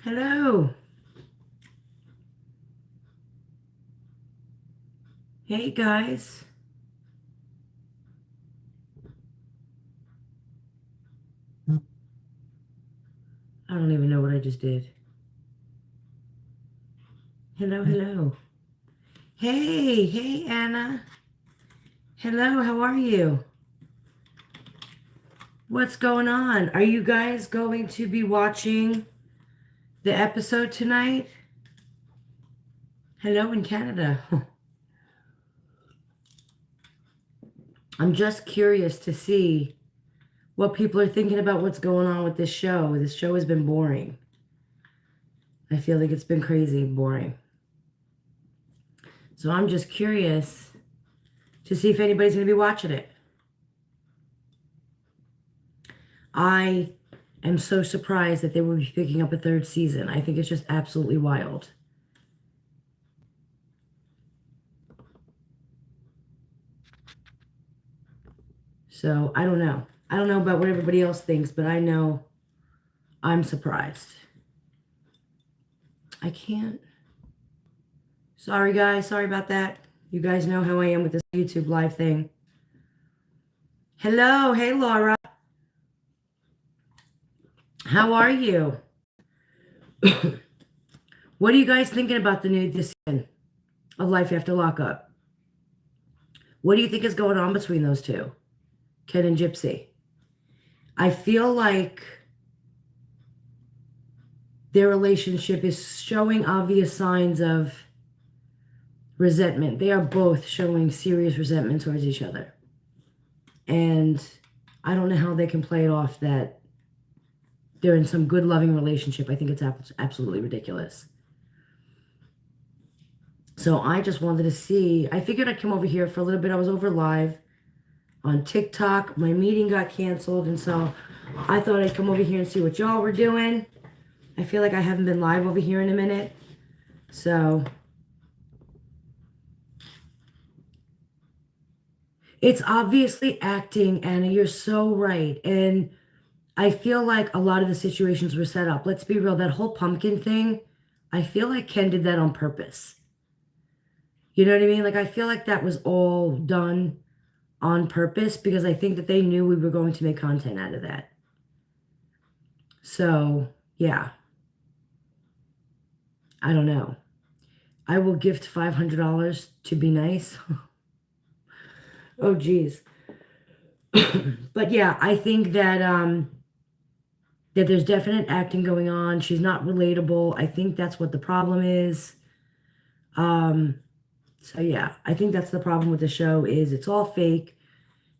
Hello. Hey guys. I don't even know what I just did. Hello. Hey Anna. Hello, how are you? What's going on? Are you guys going to be watching the episode tonight? Hello in Canada. I'm just curious to see what people are thinking about what's going on with this show. This show has been boring. I feel like it's been crazy boring. So I'm just curious to see if anybody's going to be watching it. I am so surprised that they will be picking up a third season. I think it's just absolutely wild. So I don't know. I don't know about what everybody else thinks, but I know I'm surprised. I can't. Sorry, guys. Sorry about that. You guys know how I am with this YouTube live thing. Hello. Hey, Laura. How are you? What are you guys thinking about this season of Life After Lockup? What do you think is going on between those two, Ken and Gypsy? I feel like their relationship is showing obvious signs of resentment. They are both showing serious resentment towards each other. And I don't know how they can play it off that they're in some good, loving relationship. I think it's absolutely ridiculous. So I just wanted to see. I figured I'd come over here for a little bit. I was over live on TikTok. My meeting got canceled, and so I thought I'd come over here and see what y'all were doing. I feel like I haven't been live over here in a minute. So it's obviously acting, Anna. You're so right. And I feel like a lot of the situations were set up. Let's be real. That whole pumpkin thing, I feel like Ken did that on purpose. You know what I mean? Like, I feel like that was all done on purpose because I think that they knew we were going to make content out of that. So, yeah. I don't know. I will gift $500 to be nice. Oh, geez. But yeah, I think that that there's definite acting going on. She's not relatable. I think that's what the problem is. So yeah, I think that's the problem with the show is it's all fake.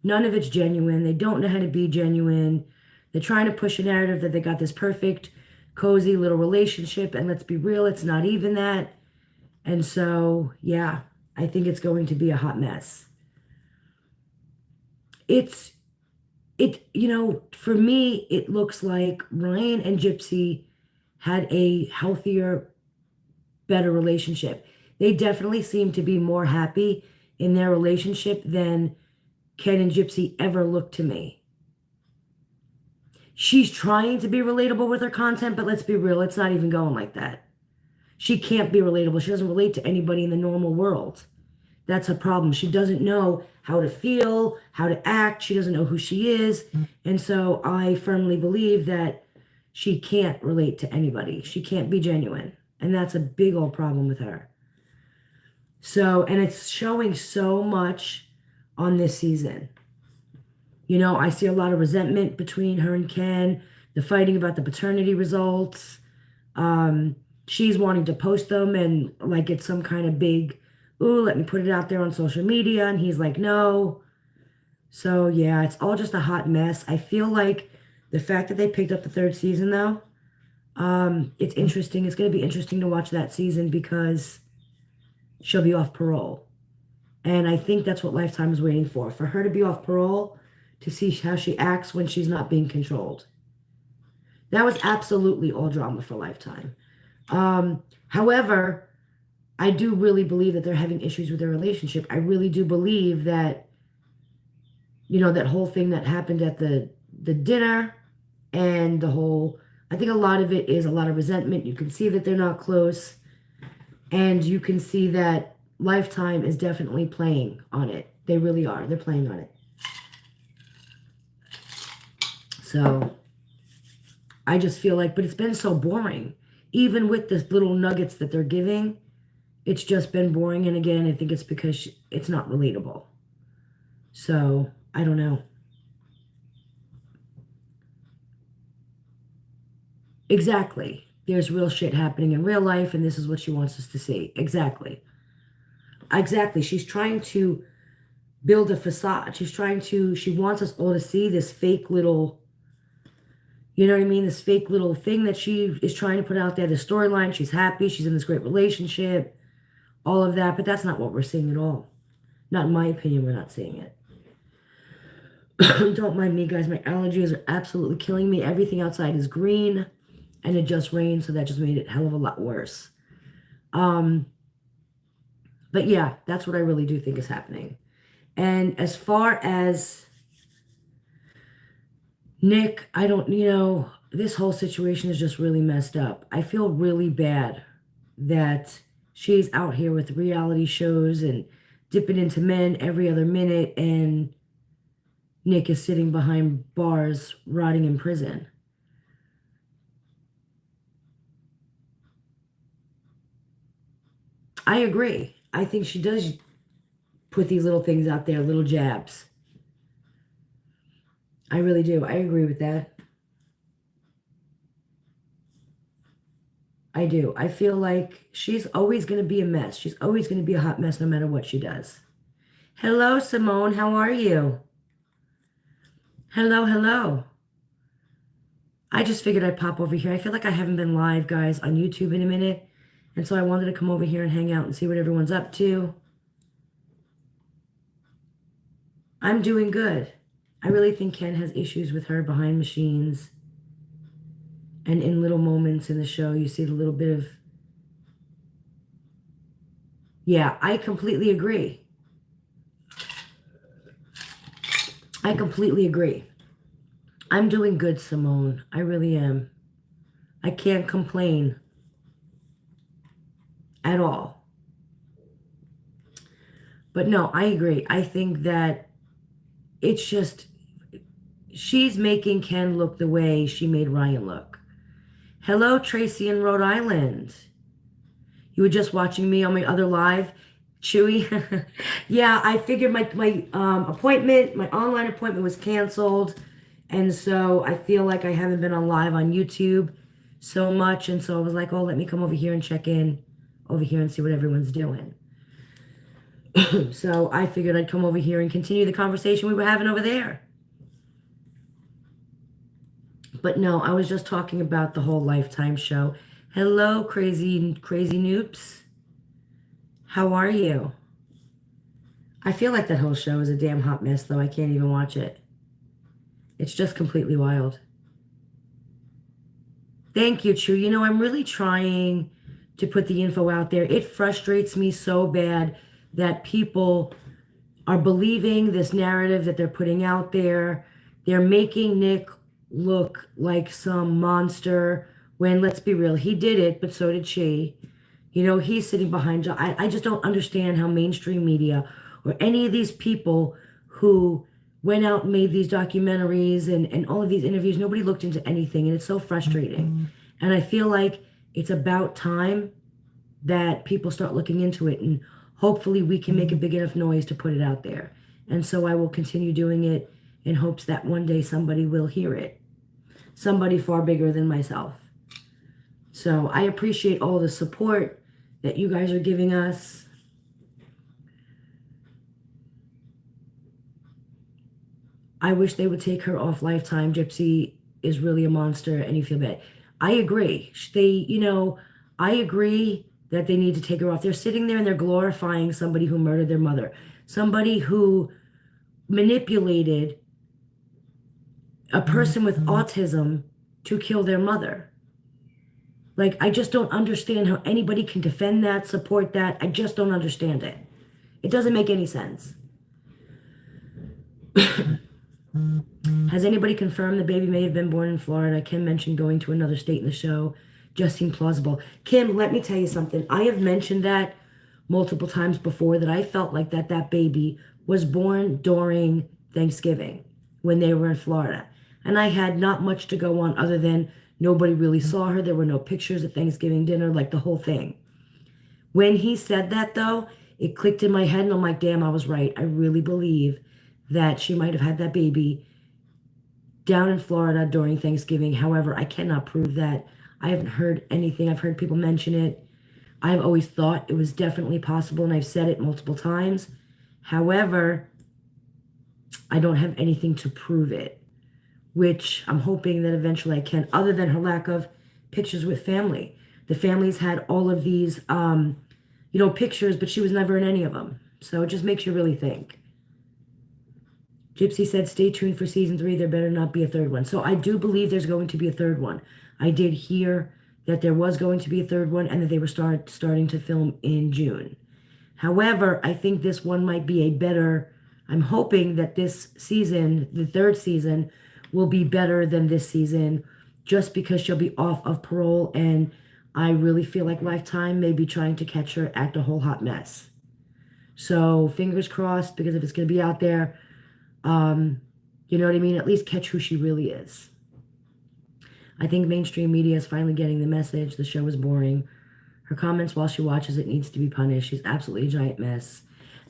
None of it's genuine. They don't know how to be genuine. They're trying to push a narrative that they got this perfect, cozy little relationship. And let's be real, it's not even that. And so, yeah, I think it's going to be a hot mess. For me, it looks like Ryan and Gypsy had a healthier, better relationship. They definitely seem to be more happy in their relationship than Ken and Gypsy ever looked to me. She's trying to be relatable with her content, but let's be real, it's not even going like that. She can't be relatable. She doesn't relate to anybody in the normal world. That's a problem. She doesn't know how to feel, how to act. She doesn't know who she is. And so I firmly believe that she can't relate to anybody. She can't be genuine. And that's a big old problem with her. So, and it's showing so much on this season. You know, I see a lot of resentment between her and Ken, the fighting about the paternity results. She's wanting to post them and like it's some kind of big, ooh, let me put it out there on social media. And he's like, no. So yeah, it's all just a hot mess. I feel like the fact that they picked up the third season though, it's interesting. It's going to be interesting to watch that season because she'll be off parole. And I think that's what Lifetime is waiting for her to be off parole to see how she acts when she's not being controlled. That was absolutely all drama for Lifetime. However, I do really believe that they're having issues with their relationship. I really do believe that, you know, that whole thing that happened at the dinner and the whole, I think a lot of it is a lot of resentment. You can see that they're not close. And you can see that Lifetime is definitely playing on it. They really are. They're playing on it. So I just feel like, but it's been so boring. Even with the little nuggets that they're giving, it's just been boring. And again, I think it's because it's not relatable. So I don't know. Exactly. There's real shit happening in real life, and this is what she wants us to see. Exactly. Exactly. She's trying to build a facade. She wants us all to see this fake little, you know what I mean? This fake little thing that she is trying to put out there, the storyline. She's happy. She's in this great relationship, all of that. But that's not what we're seeing at all. Not in my opinion, we're not seeing it. Don't mind me, guys. My allergies are absolutely killing me. Everything outside is green. And it just rained, so that just made it a hell of a lot worse. But yeah, that's what I really do think is happening. And as far as Nick, I don't, this whole situation is just really messed up. I feel really bad that she's out here with reality shows and dipping into men every other minute, and Nick is sitting behind bars, rotting in prison. I agree. I think she does put these little things out there, little jabs. I really do. I agree with that. I do. I feel like she's always going to be a mess. She's always going to be a hot mess no matter what she does. Hello, Simone. How are you? Hello, hello. I just figured I'd pop over here. I feel like I haven't been live, guys, on YouTube in a minute. And so I wanted to come over here and hang out and see what everyone's up to. I'm doing good. I really think Ken has issues with her behind machines. And in little moments in the show, you see the little bit of... Yeah, I completely agree. I completely agree. I'm doing good, Simone. I really am. I can't complain at all. But no, I agree. I think that it's just, she's making Ken look the way she made Ryan look. Hello, Tracy in Rhode Island. You were just watching me on my other live, Chewy. Yeah, I figured my appointment, my online appointment was canceled. And so I feel like I haven't been on live on YouTube so much. And so I was like, oh, let me come over here and check in over here and see what everyone's doing. So I figured I'd come over here and continue the conversation we were having over there. But no, I was just talking about the whole Lifetime show. Hello, crazy noobs. How are you? I feel like that whole show is a damn hot mess, though. I can't even watch it. It's just completely wild. Thank you, True. You know, I'm really trying to put the info out there. It frustrates me so bad that people are believing this narrative that they're putting out there. They're making Nick look like some monster when, let's be real, he did it, but so did she. You know, he's sitting behind... I just don't understand how mainstream media or any of these people who went out and made these documentaries and all of these interviews, nobody looked into anything, and it's so frustrating. And I feel like it's about time that people start looking into it, and hopefully we can make a big enough noise to put it out there. And so I will continue doing it in hopes that one day somebody will hear it. Somebody far bigger than myself. So I appreciate all the support that you guys are giving us. I wish they would take her off Lifetime. Gypsy is really a monster and you feel bad. I agree. I agree that they need to take her off. They're sitting there and they're glorifying somebody who murdered their mother. Somebody who manipulated a person with autism to kill their mother. Like, I just don't understand how anybody can defend that, support that. I just don't understand it. It doesn't make any sense. Has anybody confirmed the baby may have been born in Florida? Kim mentioned going to another state in the show. Just seemed plausible. Kim, let me tell you something. I have mentioned that multiple times before, that I felt like that baby was born during Thanksgiving when they were in Florida. And I had not much to go on other than nobody really saw her. There were no pictures at Thanksgiving dinner, like the whole thing. When he said that, though, it clicked in my head, and I'm like, damn, I was right. I really believe that she might have had that baby down in Florida during Thanksgiving. However, I cannot prove that. I haven't heard anything. I've heard people mention it. I've always thought it was definitely possible, and I've said it multiple times. However, I don't have anything to prove it, which I'm hoping that eventually I can, other than her lack of pictures with family. The family's had all of these, pictures, but she was never in any of them. So it just makes you really think. Gypsy said, stay tuned for season 3. There better not be a third one. So I do believe there's going to be a third one. I did hear that there was going to be a third one and that they were starting to film in June. However, I think this one might be a better, I'm hoping that this season, the third season, will be better than this season, just because she'll be off of parole, and I really feel like Lifetime may be trying to catch her act a whole hot mess. So fingers crossed, because if it's going to be out there, you know what I mean? At least catch who she really is. I think mainstream media is finally getting the message. The show is boring. Her comments while she watches it needs to be punished. She's absolutely a giant mess.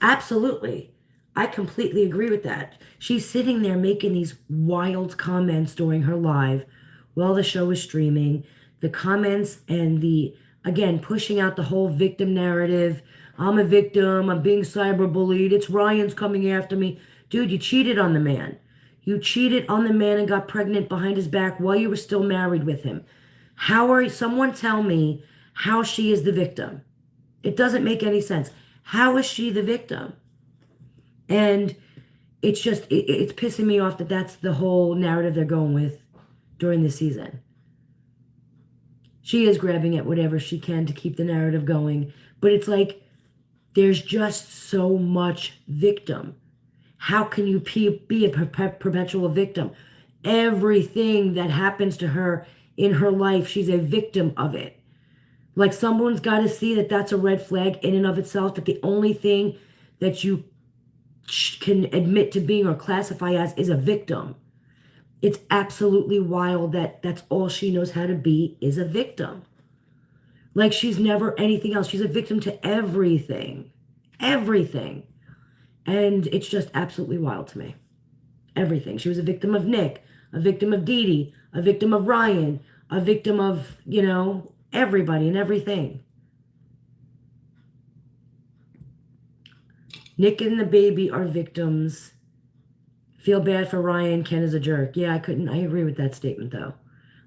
Absolutely. I completely agree with that. She's sitting there making these wild comments during her live while the show is streaming. The comments and again, pushing out the whole victim narrative. I'm a victim. I'm being cyberbullied. It's Ryan's coming after me. Dude, you cheated on the man. You cheated on the man and got pregnant behind his back while you were still married with him. Someone tell me how she is the victim. It doesn't make any sense. How is she the victim? And it's just, it's pissing me off that that's the whole narrative they're going with during the season. She is grabbing at whatever she can to keep the narrative going. But it's like, there's just so much victim. How can you be a perpetual victim? Everything that happens to her in her life, she's a victim of it. Like, someone's got to see that that's a red flag in and of itself, that the only thing that you can admit to being or classify as is a victim. It's absolutely wild that that's all she knows how to be, is a victim. Like, she's never anything else. She's a victim to everything. Everything. And it's just absolutely wild to me. Everything. She was a victim of Nick, a victim of Dee Dee, a victim of Ryan, a victim of, everybody and everything. Nick and the baby are victims. Feel bad for Ryan. Ken is a jerk. Yeah, I agree with that statement, though.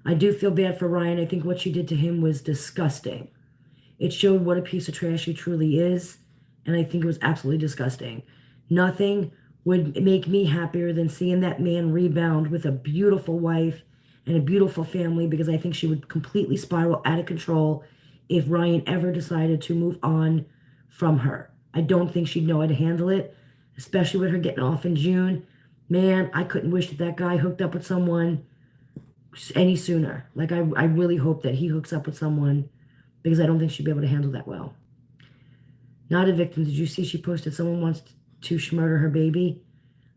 I do feel bad for Ryan. I think what she did to him was disgusting. It showed what a piece of trash he truly is, and I think it was absolutely disgusting. Nothing would make me happier than seeing that man rebound with a beautiful wife and a beautiful family, because I think she would completely spiral out of control if Ryan ever decided to move on from her. I don't think she'd know how to handle it, especially with her getting off in June. Man, I couldn't wish that guy hooked up with someone any sooner. Like, I really hope that he hooks up with someone, because I don't think she'd be able to handle that well. Not a victim. Did you see she posted someone wants to murder her baby?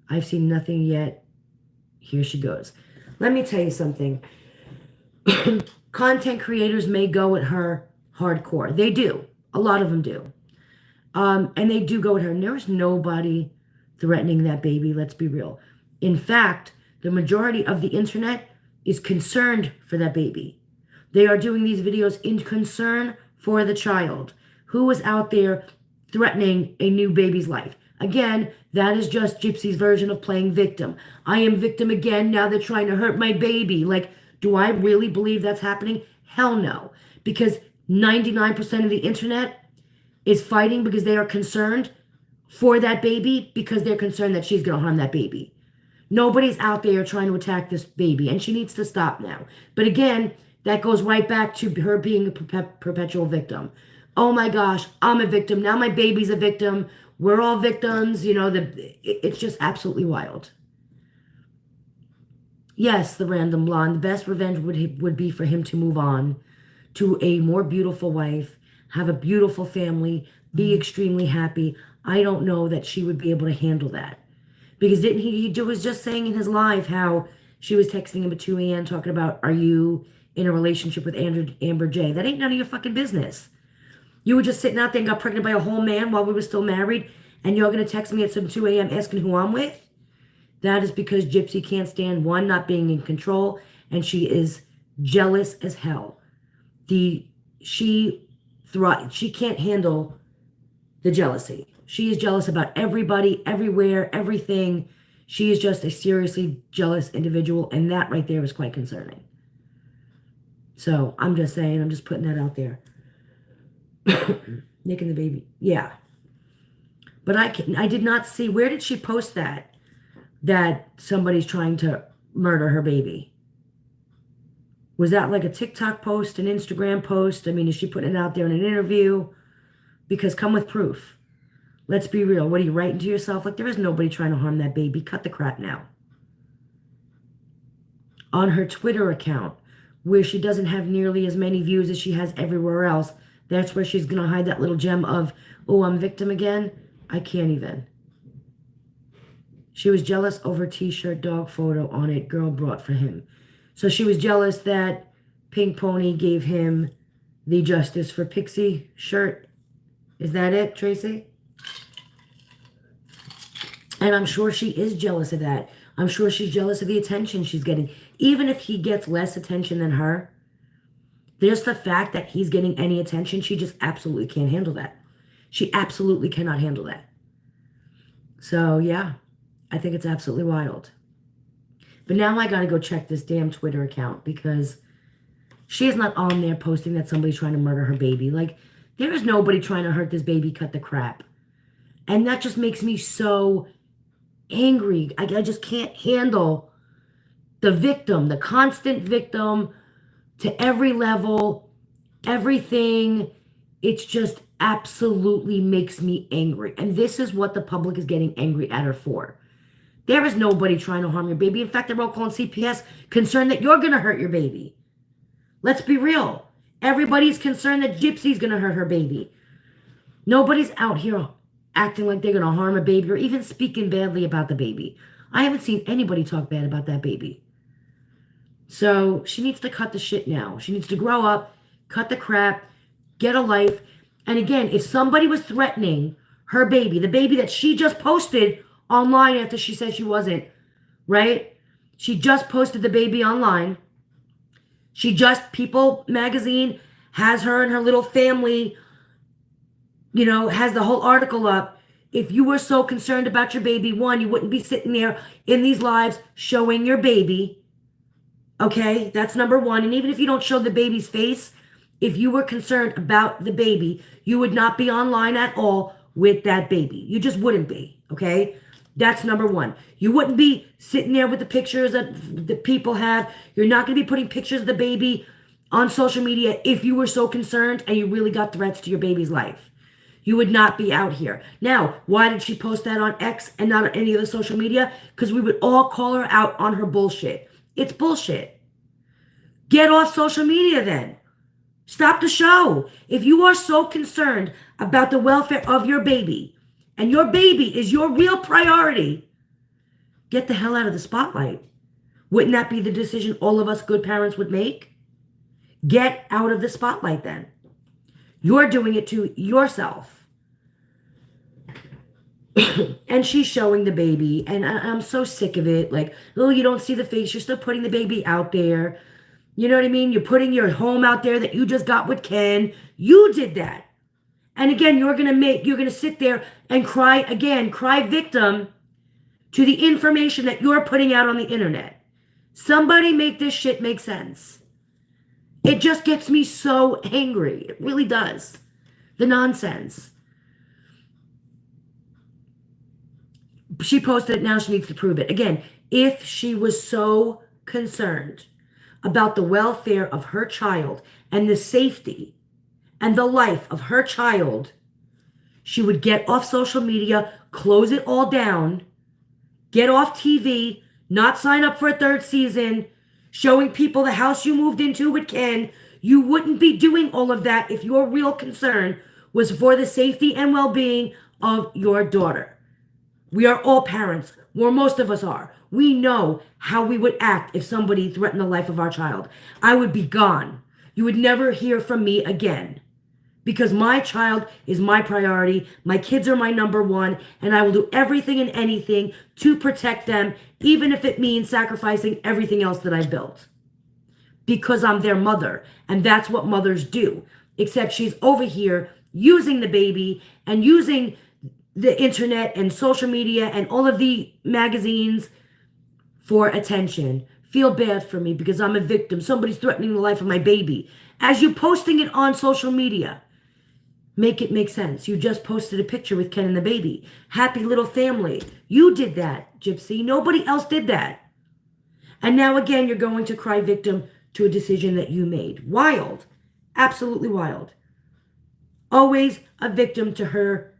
I've seen nothing yet. Here she goes. Let me tell you something. Content creators may go at her hardcore. They do. A lot of them do. And they do go at her. And there's nobody threatening that baby. Let's be real. In fact, the majority of the internet is concerned for that baby. They are doing these videos in concern for the child who was out there threatening a new baby's life. Again, that is just Gypsy's version of playing victim. I am victim again. Now they're trying to hurt my baby. Like, do I really believe that's happening? Hell no. Because 99% of the internet is fighting because they are concerned for that baby, because they're concerned that she's going to harm that baby. Nobody's out there trying to attack this baby, and she needs to stop now. But again, that goes right back to her being a perpetual victim. Oh my gosh, I'm a victim. Now my baby's a victim. We're all victims. It's just absolutely wild. Yes, the random blonde. The best revenge would be for him to move on to a more beautiful wife, have a beautiful family, be extremely happy. I don't know that she would be able to handle that. Because didn't he was just saying in his live how she was texting him at 2 a.m. talking about, are you in a relationship with Amber J? That ain't none of your fucking business. You were just sitting out there and got pregnant by a whole man while we were still married, and you're going to text me at some 2 a.m. asking who I'm with? That is because Gypsy can't stand, one, not being in control, and she is jealous as hell. She can't handle the jealousy. She is jealous about everybody, everywhere, everything. She is just a seriously jealous individual, and that right there is quite concerning. So I'm just saying, I'm just putting that out there. Nick and the baby. Yeah. But I did not see, where did she post that somebody's trying to murder her baby? Was that like a TikTok post, an Instagram post? I mean, is she putting it out there in an interview? Because come with proof. Let's be real. What are you writing to yourself? Like, there is nobody trying to harm that baby. Cut the crap now. On her Twitter account, where she doesn't have nearly as many views as she has everywhere else, that's where she's going to hide that little gem of, oh, I'm victim again. I can't even. She was jealous over t-shirt dog photo on it girl brought for him. So she was jealous that Pink Pony gave him the Justice for Pixie shirt. Is that it, Tracy? And I'm sure she is jealous of that. I'm sure she's jealous of the attention she's getting. Even if he gets less attention than her, there's the fact that he's getting any attention. She just absolutely can't handle that. She absolutely cannot handle that. So, yeah, I think it's absolutely wild. But now I got to go check this damn Twitter account because she is not on there posting that somebody's trying to murder her baby. Like, there is nobody trying to hurt this baby. Cut the crap. And that just makes me so angry. I just can't handle the victim, the constant victim to every level, everything. It's just absolutely makes me angry. And this is what the public is getting angry at her for. There is nobody trying to harm your baby. In fact, they're all calling CPS concerned that you're going to hurt your baby. Let's be real. Everybody's concerned that Gypsy's going to hurt her baby. Nobody's out here acting like they're going to harm a baby or even speaking badly about the baby. I haven't seen anybody talk bad about that baby. So she needs to cut the shit now. She needs to grow up, cut the crap, get a life. And again, if somebody was threatening her baby, the baby that she just posted online after she said she wasn't, right? She just posted the baby online. People magazine has her and her little family, has the whole article up. If you were so concerned about your baby, one, you wouldn't be sitting there in these lives showing your baby. Okay, that's number one. And even if you don't show the baby's face, if you were concerned about the baby, you would not be online at all with that baby. You just wouldn't be, okay? That's number one. You wouldn't be sitting there with the pictures that the people have. You're not going to be putting pictures of the baby on social media if you were so concerned and you really got threats to your baby's life. You would not be out here. Now, why did she post that on X and not on any other social media? Because we would all call her out on her bullshit. It's bullshit. Get off social media then. Stop the show. If you are so concerned about the welfare of your baby and your baby is your real priority, get the hell out of the spotlight. Wouldn't that be the decision all of us good parents would make? Get out of the spotlight then. You're doing it to yourself. And she's showing the baby, and I'm so sick of it. Like, oh, you don't see the face. You're still putting the baby out there. You know what I mean? You're putting your home out there that you just got with Ken. You did that. And again, you're going to sit there and cry victim to the information that you're putting out on the internet. Somebody make this shit make sense. It just gets me so angry. It really does. The nonsense. She posted it, now she needs to prove it. Again, if she was so concerned about the welfare of her child and the safety and the life of her child, she would get off social media, close it all down, get off TV, not sign up for a third season, showing people the house you moved into with Ken. You wouldn't be doing all of that if your real concern was for the safety and well-being of your daughter. We are all parents, or most of us are. We know how we would act if somebody threatened the life of our child. I would be gone. You would never hear from me again. Because my child is my priority, my kids are my number one, and I will do everything and anything to protect them, even if it means sacrificing everything else that I built. Because I'm their mother, and that's what mothers do. Except she's over here using the baby and using the internet and social media and all of the magazines for attention. Feel bad for me because I'm a victim. Somebody's threatening the life of my baby. As you posting it on social media, make it make sense. You just posted a picture with Ken and the baby. Happy little family. You did that, Gypsy. Nobody else did that. And now again, you're going to cry victim to a decision that you made. Wild. Absolutely wild. Always a victim to her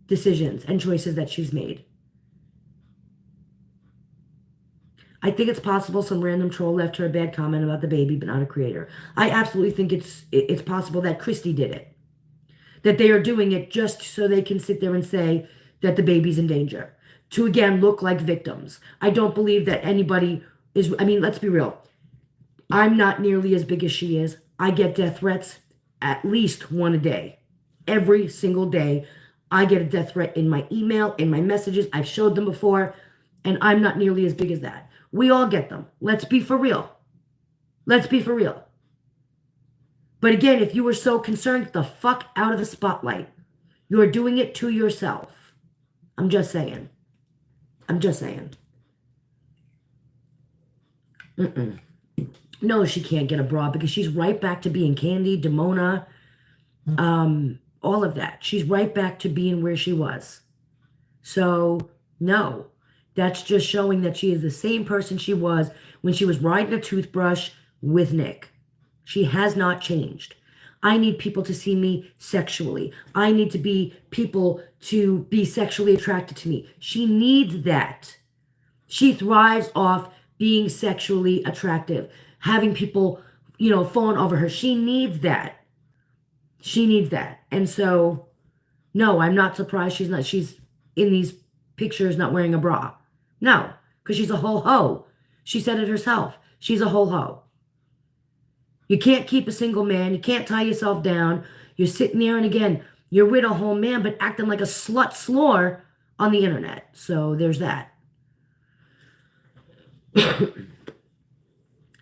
decisions and choices that she's made. I think it's possible some random troll left her a bad comment about the baby, but not a creator. I absolutely think it's possible that Christy did it. That they are doing it just so they can sit there and say that the baby's in danger. To again look like victims. I don't believe that anybody is, I mean, let's be real. I'm not nearly as big as she is. I get death threats at least one a day. Every single day. I get a death threat in my email, in my messages. I've showed them before, and I'm not nearly as big as that. We all get them. Let's be for real. Let's be for real. But again, if you were so concerned, get the fuck out of the spotlight. You're doing it to yourself. I'm just saying. I'm just saying. No, she can't get a bra because she's right back to being Candy, Demona, all of that. She's right back to being where she was. So, no. That's just showing that she is the same person she was when she was riding a toothbrush with Nick. She has not changed. I need people to see me sexually. I need to be people to be sexually attracted to me. She needs that. She thrives off being sexually attractive, having people, fawn over her. She needs that. She needs that. And so, no, I'm not surprised she's in these pictures not wearing a bra. No, because she's a whole hoe. She said it herself. She's a whole hoe. You can't keep a single man. You can't tie yourself down. You're sitting there, and again, you're with a whole man, but acting like a slut slore on the internet. So there's that.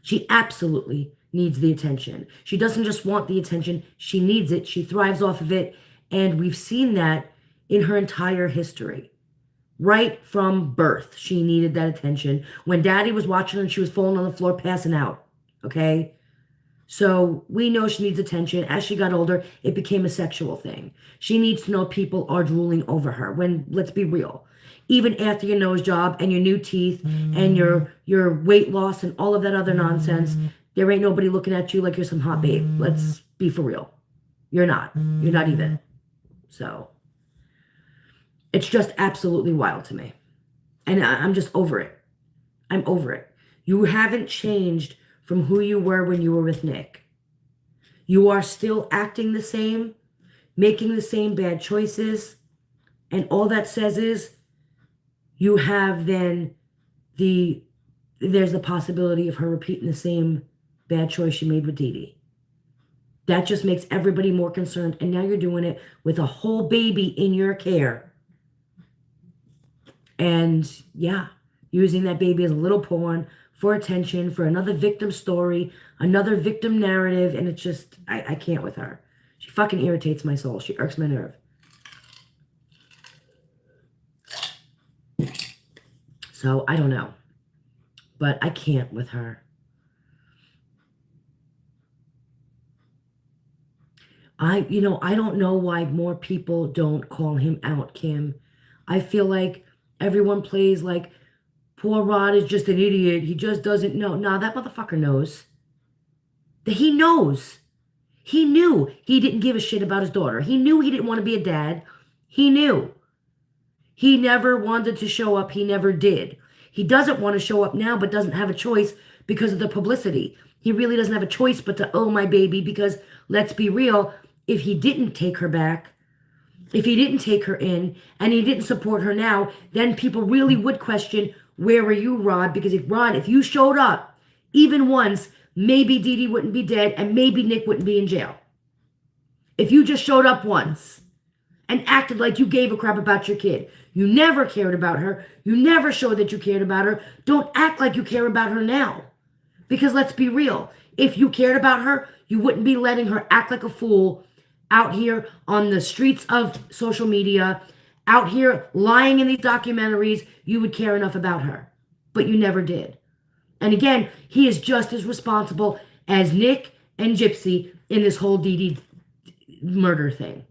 She absolutely needs the attention. She doesn't just want the attention. She needs it. She thrives off of it. And we've seen that in her entire history. Right from birth, she needed that attention. When Daddy was watching her and she was falling on the floor, passing out. Okay? So we know she needs attention. As she got older, it became a sexual thing. She needs to know people are drooling over her. When, let's be real, even after your nose job and your new teeth and your weight loss and all of that other nonsense, there ain't nobody looking at you like you're some hot babe. Let's be for real. You're not. You're not even. So it's just absolutely wild to me. And I'm just over it. I'm over it. You haven't changed from who you were when you were with Nick. You are still acting the same, making the same bad choices. And all that says is you have then there's the possibility of her repeating the same bad choice she made with Dee Dee. That just makes everybody more concerned. And now you're doing it with a whole baby in your care. And yeah, using that baby as a little pawn for attention, for another victim story, another victim narrative. And it's just, I can't with her. She fucking irritates my soul. She irks my nerve. So I don't know. But I can't with her. I don't know why more people don't call him out, Kim. I feel like everyone plays like poor Rod is just an idiot. He just doesn't know. Nah, that motherfucker knows. He knows. He knew he didn't give a shit about his daughter. He knew he didn't want to be a dad. He knew. He never wanted to show up. He never did. He doesn't want to show up now, but doesn't have a choice because of the publicity. He really doesn't have a choice but to, oh, my baby, because let's be real, if he didn't take her back, if he didn't take her in, and he didn't support her now, then people really would question, where were you, Rod? Because if you showed up even once, maybe Dee Dee wouldn't be dead, and maybe Nick wouldn't be in jail. If you just showed up once and acted like you gave a crap about your kid. You never cared about her. You never showed that you cared about her. Don't act like you care about her now. Because let's be real. If you cared about her, you wouldn't be letting her act like a fool out here on the streets of social media, out here lying in these documentaries. You would care enough about her. But you never did. And again, he is just as responsible as Nick and Gypsy in this whole Dee Dee murder thing.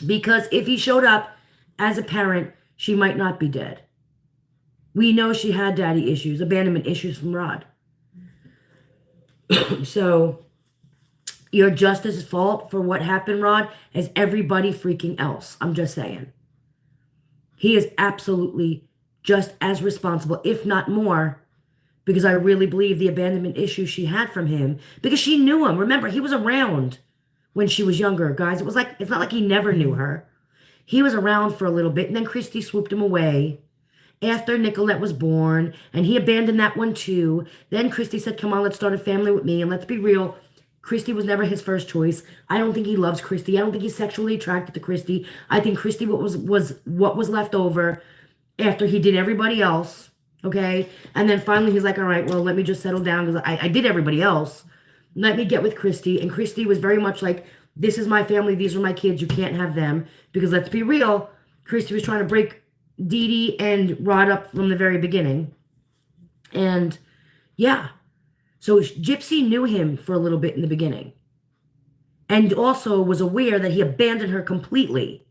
Because if he showed up as a parent, she might not be dead. We know she had daddy issues, abandonment issues from Rod. So you're just as at fault for what happened, Rod, as everybody freaking else. I'm just saying. He is absolutely just as responsible, if not more, because I really believe the abandonment issues she had from him, because she knew him. Remember, he was around when she was younger, guys. It's not like he never knew her. He was around for a little bit, and then Christy swooped him away after Nicolette was born, and he abandoned that one too. Then Christy said, come on, let's start a family with me. And let's be real, Christy was never his first choice. I don't think he loves Christy. I don't think he's sexually attracted to Christy. I think Christy was what was left over after he did everybody else, okay? And then finally he's like, all right, well, let me just settle down because I did everybody else. Let me get with Christy. And Christy was very much like, this is my family. These are my kids. You can't have them. Because let's be real, Christy was trying to break Dee Dee and Rod up from the very beginning. And yeah. So Gypsy knew him for a little bit in the beginning. And also was aware that he abandoned her completely.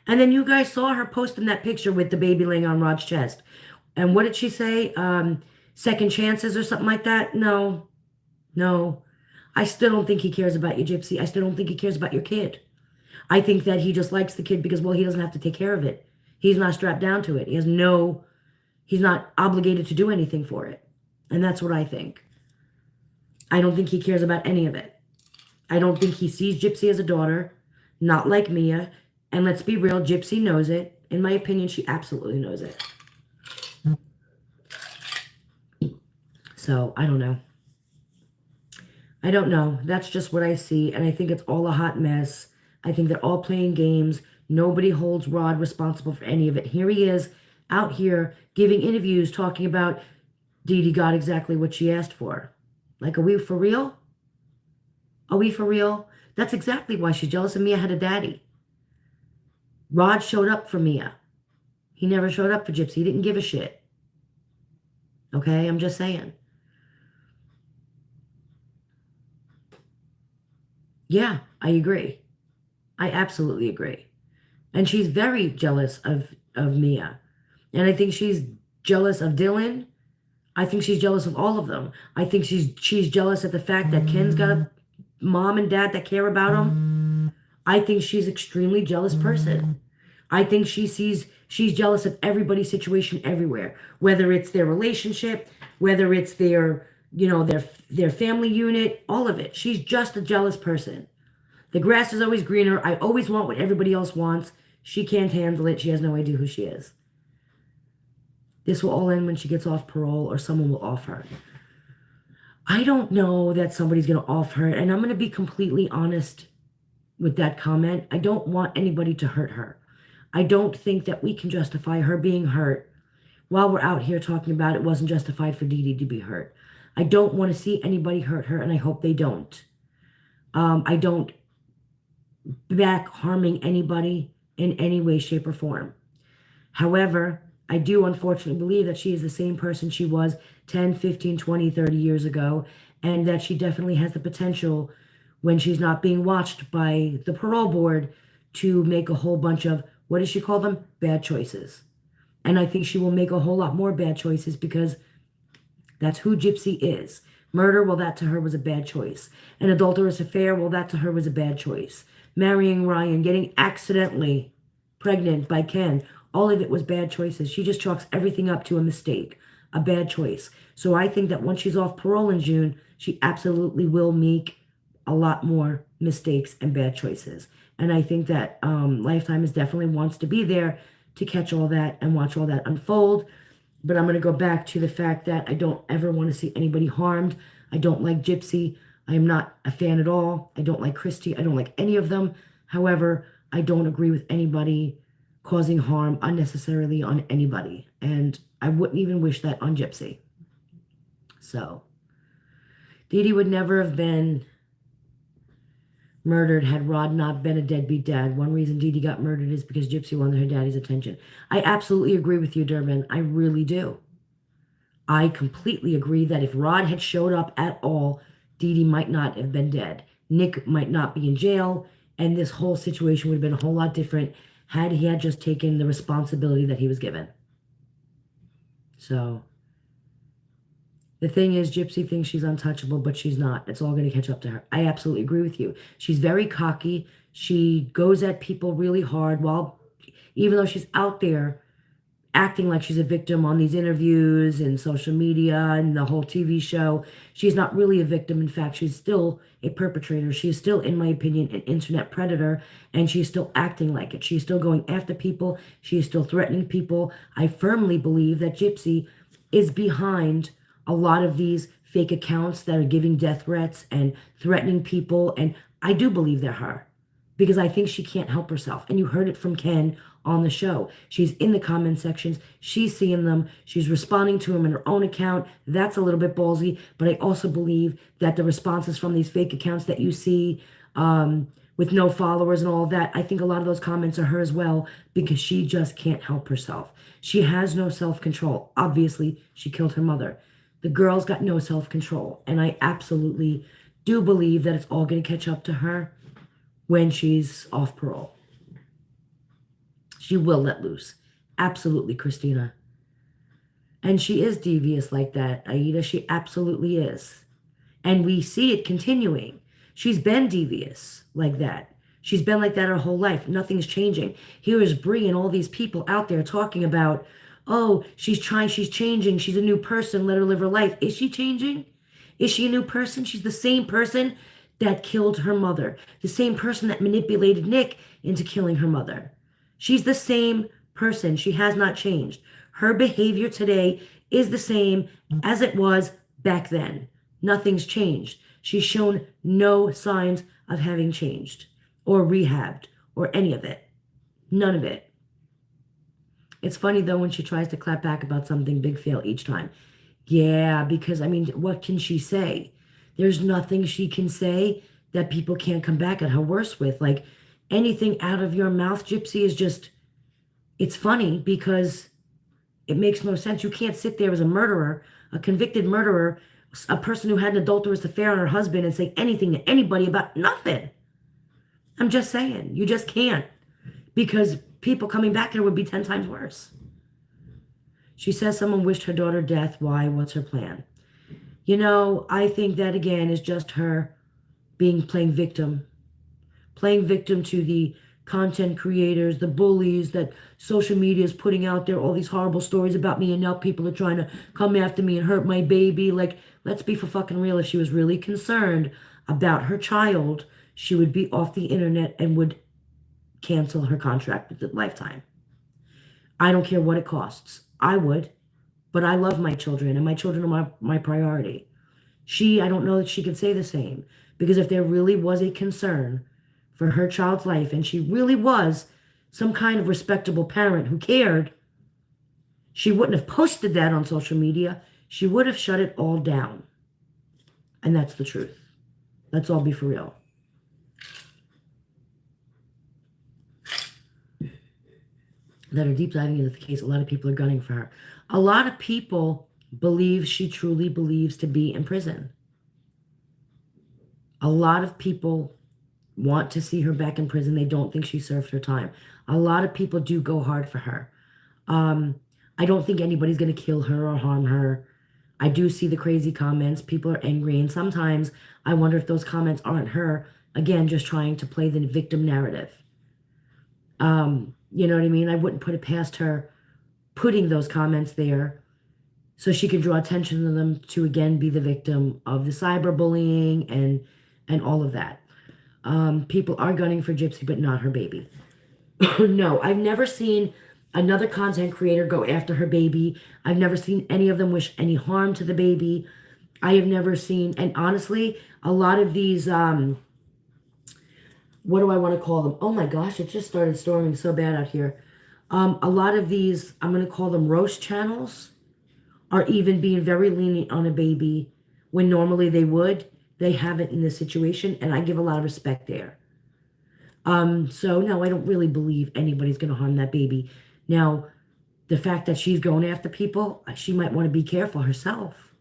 And then you guys saw her posting that picture with the baby laying on Rod's chest. And what did she say? Second chances or something like that? No. I still don't think he cares about you, Gypsy. I still don't think he cares about your kid. I think that he just likes the kid because, well, he doesn't have to take care of it. He's not strapped down to it. He's not obligated to do anything for it. And that's what I think. I don't think he cares about any of it. I don't think he sees Gypsy as a daughter, not like Mia. And let's be real, Gypsy knows it. In my opinion, she absolutely knows it. So, I don't know. That's just what I see. And I think it's all a hot mess. I think they're all playing games. Nobody holds Rod responsible for any of it. Here he is out here giving interviews talking about Dee Dee got exactly what she asked for. Like, are we for real? Are we for real? That's exactly why she's jealous of Mia had a daddy. Rod showed up for Mia. He never showed up for Gypsy. He didn't give a shit. Okay, I'm just saying. Yeah, I agree. I absolutely agree. And she's very jealous of Mia. And I think she's jealous of Dylan. I think she's jealous of all of them. I think she's jealous at the fact that Ken's got a mom and dad that care about him. I think she's an extremely jealous person. I think she's jealous of everybody's situation everywhere. Whether it's their relationship, whether it's their family unit, all of it. She's just a jealous person. The grass is always greener. I always want what everybody else wants. She can't handle it. She has no idea who she is. This will all end when she gets off parole or someone will off her. I don't know that somebody's going to off her. And I'm going to be completely honest with that comment. I don't want anybody to hurt her. I don't think that we can justify her being hurt while we're out here talking about it wasn't justified for Dee Dee to be hurt. I don't want to see anybody hurt her, and I hope they don't. I don't back harming anybody in any way, shape, or form. However, I do unfortunately believe that she is the same person she was 10, 15, 20, 30 years ago, and that she definitely has the potential, when she's not being watched by the parole board, to make a whole bunch of, what does she call them? Bad choices. And I think she will make a whole lot more bad choices because that's who Gypsy is. Murder, well, that to her was a bad choice. An adulterous affair, well, that to her was a bad choice. Marrying Ryan, getting accidentally pregnant by Ken, All of it was bad choices. She just chalks everything up to a mistake, a bad choice. So I think that once she's off parole in June, she absolutely will make a lot more mistakes and bad choices. And I think that Lifetime is definitely wants to be there to catch all that and watch all that unfold. But I'm going to go back to the fact that I don't ever want to see anybody harmed. I don't like Gypsy. I am not a fan at all. I don't like Christy. I don't like any of them. However, I don't agree with anybody causing harm unnecessarily on anybody. And I wouldn't even wish that on Gypsy. So, Dee Dee would never have been murdered had Rod not been a deadbeat dad. One reason Dee Dee got murdered is because Gypsy wanted her daddy's attention. I absolutely agree with you, Durbin. I really do. I completely agree that if Rod had showed up at all, Dee Dee might not have been dead. Nick might not be in jail, and this whole situation would have been a whole lot different had he had just taken the responsibility that he was given. So, the thing is, Gypsy thinks she's untouchable, but she's not. It's all going to catch up to her. I absolutely agree with you. She's very cocky. She goes at people really hard while, even though she's out there acting like she's a victim on these interviews and social media and the whole TV show, she's not really a victim. In fact, she's still a perpetrator. She is still, in my opinion, an internet predator, and she's still acting like it. She's still going after people. She is still threatening people. I firmly believe that Gypsy is behind a lot of these fake accounts that are giving death threats and threatening people, and I do believe they're her because I think she can't help herself. And you heard it from Ken on the show. She's in the comment sections. She's seeing them. She's responding to them in her own account. That's a little bit ballsy, but I also believe that the responses from these fake accounts that you see with no followers and all of that, I think a lot of those comments are her as well because she just can't help herself. She has no self-control. Obviously, she killed her mother. The girl's got no self-control, and I absolutely do believe that it's all going to catch up to her when she's off parole. She will let loose. Absolutely, Christina. And she is devious like that, Aida. She absolutely is. And we see it continuing. She's been devious like that. She's been like that her whole life. Nothing's changing. Here is Bree and all these people out there talking about, oh, she's changing. She's a new person. Let her live her life. Is she changing? Is she a new person? She's the same person that killed her mother. The same person that manipulated Nick into killing her mother. She's the same person. She has not changed. Her behavior today is the same as it was back then. Nothing's changed. She's shown no signs of having changed or rehabbed or any of it. None of it. It's funny, though, when she tries to clap back about something, big fail each time. Yeah, because, I mean, what can she say? There's nothing she can say that people can't come back at her worse with. Like, anything out of your mouth, Gypsy, is just, it's funny because it makes no sense. You can't sit there as a murderer, a convicted murderer, a person who had an adulterous affair on her husband and say anything to anybody about nothing. I'm just saying, you just can't. Because people coming back at her would be 10 times worse. She says someone wished her daughter death. Why? What's her plan? You know, I think that, again, is just her playing victim to the content creators, the bullies that social media is putting out there, all these horrible stories about me, and now people are trying to come after me and hurt my baby. Like, let's be for fucking real. If she was really concerned about her child, she would be off the internet and would cancel her contract with Lifetime. I don't care what it costs. I would, but I love my children, and my children are my priority. I don't know that she could say the same, because if there really was a concern for her child's life, and she really was some kind of respectable parent who cared, she wouldn't have posted that on social media. She would have shut it all down. And that's the truth. Let's all be for real. That are deep diving into the case, a lot of people are gunning for her. A lot of people believe she truly believes to be in prison. A lot of people want to see her back in prison. They don't think she served her time. A lot of people do go hard for her. I don't think anybody's going to kill her or harm her. I do see the crazy comments. People are angry. And sometimes I wonder if those comments aren't her, again, just trying to play the victim narrative. You know what I mean? I wouldn't put it past her putting those comments there so she could draw attention to them to again be the victim of the cyberbullying and all of that. People are gunning for Gypsy, but not her baby. No, I've never seen another content creator go after her baby. I've never seen any of them wish any harm to the baby. I have never seen, and honestly, a lot of these, what do I want to call them? Oh my gosh, it just started storming so bad out here. A lot of these, I'm going to call them roast channels, are even being very lenient on a baby when normally they would. They haven't in this situation, and I give a lot of respect there. So no, I don't really believe anybody's going to harm that baby. Now, the fact that she's going after people, she might want to be careful herself.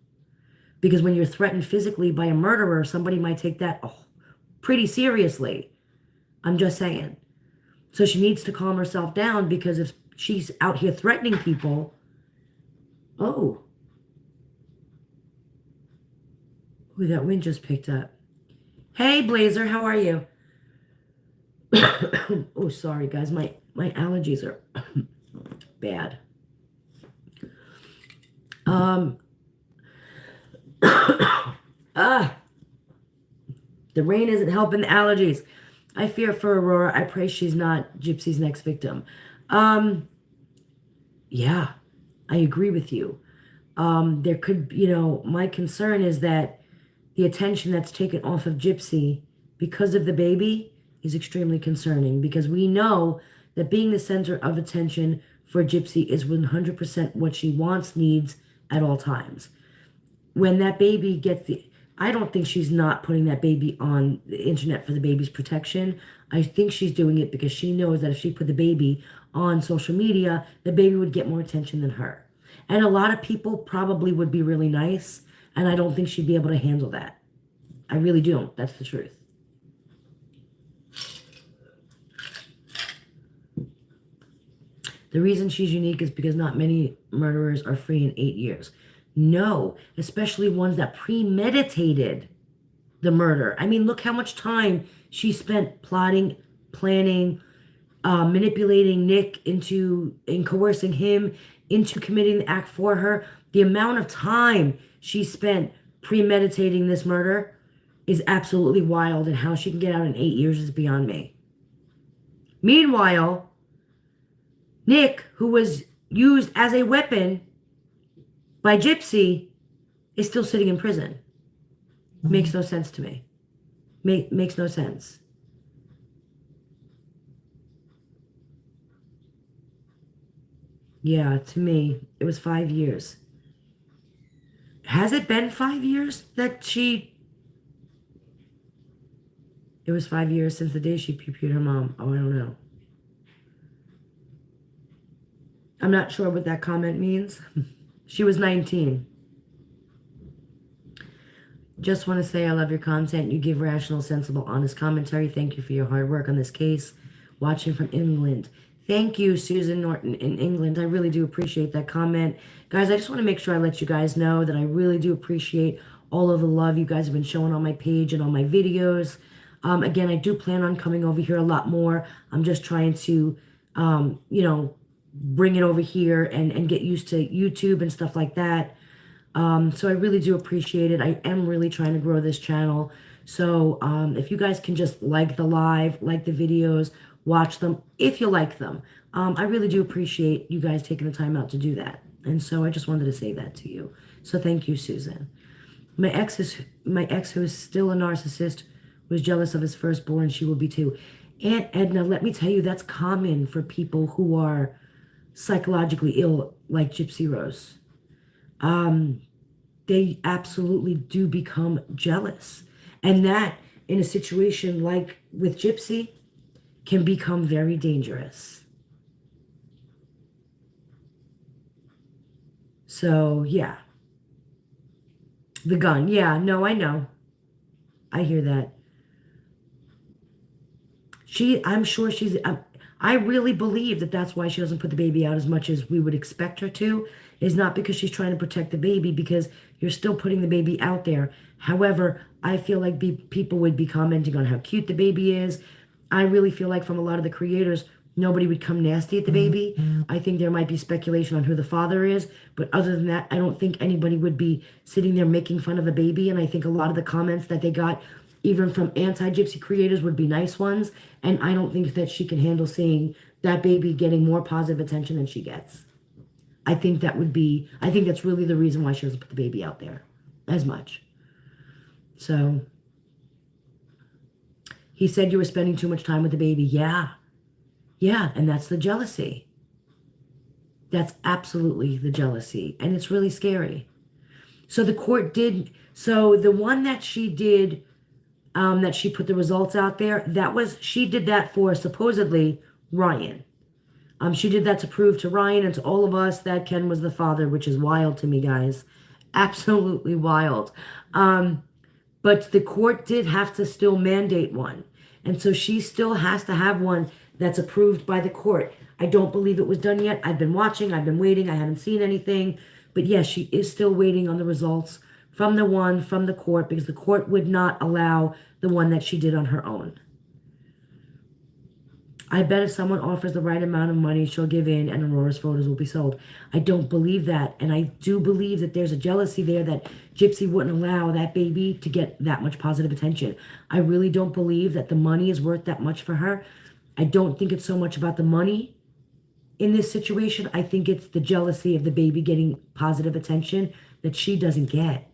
Because when you're threatened physically by a murderer, somebody might take that pretty seriously. I'm just saying. So she needs to calm herself down, because if she's out here threatening people, oh, ooh, that wind just picked up. Hey, Blazer, how are you? Oh, sorry, guys. My allergies are bad. The rain isn't helping the allergies. I fear for Aurora. I pray she's not Gypsy's next victim. Yeah, I agree with you. There could, my concern is that the attention that's taken off of Gypsy because of the baby is extremely concerning, because we know that being the center of attention for Gypsy is 100% what she wants, needs at all times. When that baby gets I don't think she's not putting that baby on the internet for the baby's protection. I think she's doing it because she knows that if she put the baby on social media, the baby would get more attention than her. And a lot of people probably would be really nice, and I don't think she'd be able to handle that. I really don't. That's the truth. The reason she's unique is because not many murderers are free in 8 years. No, especially ones that premeditated the murder. I mean, look how much time she spent plotting, planning, manipulating Nick and coercing him into committing the act for her. The amount of time she spent premeditating this murder is absolutely wild, and how she can get out in 8 years is beyond me. Meanwhile, Nick, who was used as a weapon by Gypsy, is still sitting in prison. Makes no sense to me. Makes no sense. Yeah, to me, it was 5 years. Has it been 5 years that she... It was 5 years since the day she pew-pewed her mom. Oh, I don't know. I'm not sure what that comment means. She was 19. Just want to say I love your content. You give rational, sensible, honest commentary. Thank you for your hard work on this case. Watching from England. Thank you, Susan Norton in England. I really do appreciate that comment. Guys, I just want to make sure I let you guys know that I really do appreciate all of the love you guys have been showing on my page and on my videos. Again, I do plan on coming over here a lot more. I'm just trying to, bring it over here and get used to YouTube and stuff like that. So I really do appreciate it. I am really trying to grow this channel. So if you guys can just like the live, like the videos, watch them if you like them. I really do appreciate you guys taking the time out to do that. And so I just wanted to say that to you. So thank you, Susan. My ex, who is still a narcissist, was jealous of his firstborn. She will be too. Aunt Edna, let me tell you, that's common for people who are psychologically ill, like Gypsy Rose. They absolutely do become jealous. And that, in a situation like with Gypsy, can become very dangerous. So, yeah. The gun. Yeah, no, I know. I hear that. I'm sure she's... I really believe that that's why she doesn't put the baby out as much as we would expect her to, is not because she's trying to protect the baby, because you're still putting the baby out there. However, I feel like people would be commenting on how cute the baby is. I really feel like from a lot of the creators, nobody would come nasty at the baby. I think there might be speculation on who the father is, but other than that, I don't think anybody would be sitting there making fun of a baby. And I think a lot of the comments that they got, even from anti-gypsy creators, would be nice ones. And I don't think that she can handle seeing that baby getting more positive attention than she gets. I think that's really the reason why she doesn't put the baby out there as much. So he said you were spending too much time with the baby. Yeah, and that's the jealousy. That's absolutely the jealousy, and it's really scary. So the court did, so the one that she did, that she put the results out there, she did that for supposedly Ryan. She did that to prove to Ryan and to all of us that Ken was the father, which is wild to me, guys. Absolutely wild. But the court did have to still mandate one. And so she still has to have one that's approved by the court. I don't believe it was done yet. I've been watching. I've been waiting. I haven't seen anything. But yes, she is still waiting on the results from the court, because the court would not allow the one that she did on her own. I bet if someone offers the right amount of money, she'll give in and Aurora's photos will be sold. I don't believe that. And I do believe that there's a jealousy there that Gypsy wouldn't allow that baby to get that much positive attention. I really don't believe that the money is worth that much for her. I don't think it's so much about the money in this situation. I think it's the jealousy of the baby getting positive attention that she doesn't get.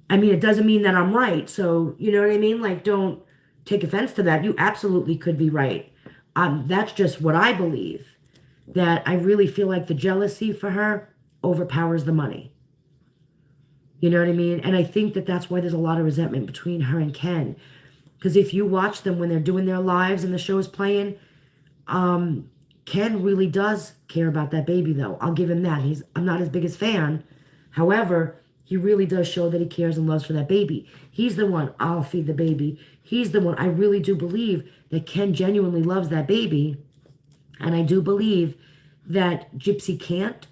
I mean, it doesn't mean that I'm right. So, you know what I mean? Like, don't take offense to that. You absolutely could be right. That's just what I believe. That I really feel like the jealousy for her overpowers the money. You know what I mean? And I think that that's why there's a lot of resentment between her and Ken. Because if you watch them when they're doing their lives and the show's playing, Ken really does care about that baby, though. I'll give him that. I'm not his biggest fan. However, he really does show that he cares and loves for that baby. He's the one, I'll feed the baby. He's the one, I really do believe that Ken genuinely loves that baby. And I do believe that Gypsy can't.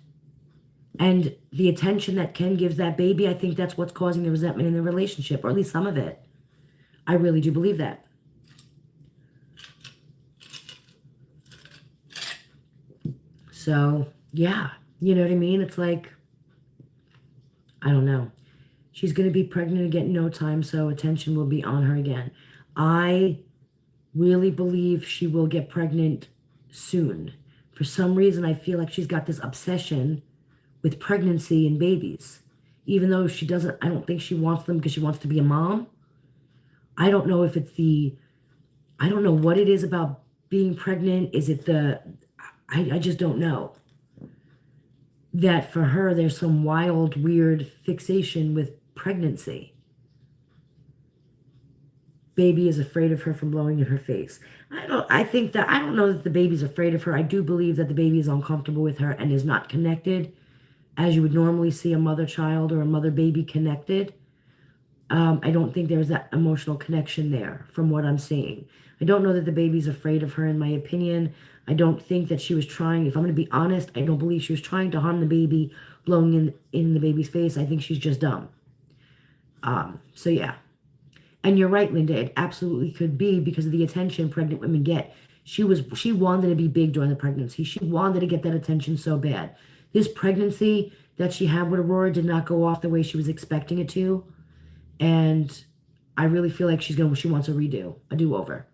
And the attention that Ken gives that baby, I think that's what's causing the resentment in the relationship, or at least some of it. I really do believe that. So, yeah, you know what I mean? It's like, I don't know. She's going to be pregnant again in no time, so attention will be on her again. I really believe she will get pregnant soon. For some reason, I feel like she's got this obsession with pregnancy and babies. Even though she doesn't, I don't think she wants them because she wants to be a mom. I don't know if it's I don't know what it is about being pregnant. Is it I just don't know. That for her, there's some wild, weird fixation with pregnancy. Baby is afraid of her from blowing in her face. I don't know that the baby's afraid of her. I do believe that the baby is uncomfortable with her and is not connected as you would normally see a mother-child or a mother-baby connected. I don't think there's that emotional connection there from what I'm seeing. I don't know that the baby's afraid of her, in my opinion. I don't think that she was trying, if I'm going to be honest, I don't believe she was trying to harm the baby, blowing in the baby's face. I think she's just dumb. So yeah. And you're right, Linda, it absolutely could be because of the attention pregnant women get. She wanted to be big during the pregnancy. She wanted to get that attention so bad. This pregnancy that she had with Aurora did not go off the way she was expecting it to. And I really feel like she wants a do-over.